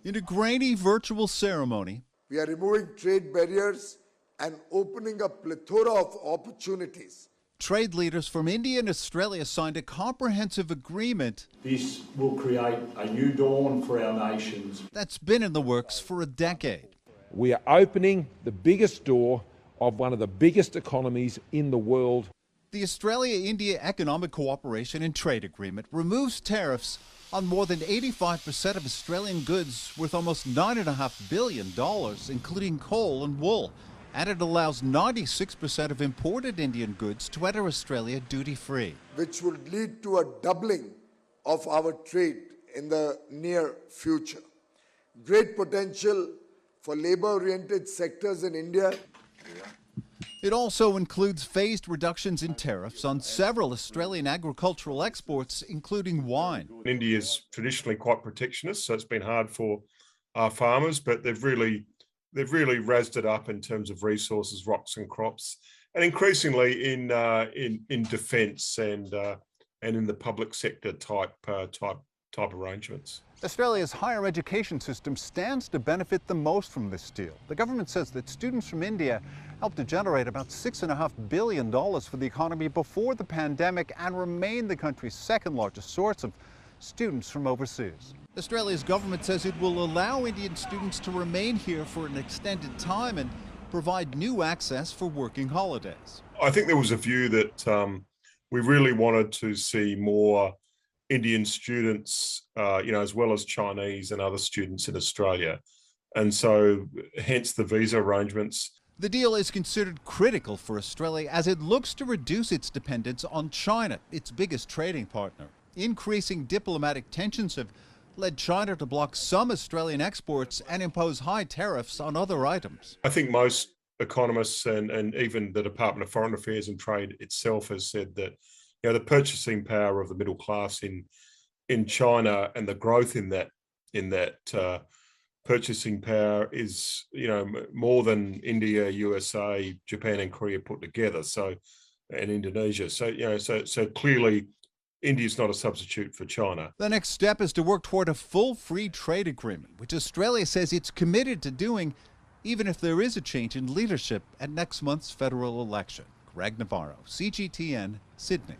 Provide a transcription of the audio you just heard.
In a grainy virtual ceremony, we are removing trade barriers and opening a plethora of opportunities. trade leaders from India and Australia signed a comprehensive agreement. This will create a new dawn for our nations. That's been in the works for a decade. We are opening the biggest door of one of the biggest economies in the world. The Australia-India Economic Cooperation and Trade Agreement removes tariffs on more than 85% of Australian goods worth almost $9.5 billion, including coal and wool. And it allows 96% of imported Indian goods to enter Australia duty-free, which would lead to a doubling of our trade in the near future. Great potential for labor-oriented sectors in India. It also includes phased reductions in tariffs on several Australian agricultural exports, including wine. India is traditionally quite protectionist, so it's been hard for our farmers, but they've really razzed it up in terms of resources, rocks and crops, and increasingly in defence and in the public sector type arrangements. Australia's higher education system stands to benefit the most from this deal. The government says that students from India helped to generate about $6.5 billion for the economy before the pandemic and remain the country's second largest source of students from overseas. Australia's government says it will allow Indian students to remain here for an extended time and provide new access for working holidays. I think there was a view that we really wanted to see more Indian students, as well as Chinese and other students in Australia. And so hence the visa arrangements. The deal is considered critical for Australia as it looks to reduce its dependence on China, its biggest trading partner. Increasing diplomatic tensions have led China to block some Australian exports and impose high tariffs on other items. I think most economists and even the Department of Foreign Affairs and Trade itself has said that the purchasing power of the middle class in China and the growth in that purchasing power is more than India, USA, Japan, and Korea put together. And Indonesia. So clearly, India's not a substitute for China. The next step is to work toward a full free trade agreement, which Australia says it's committed to doing, even if there is a change in leadership at next month's federal election. Greg Navarro, CGTN, Sydney.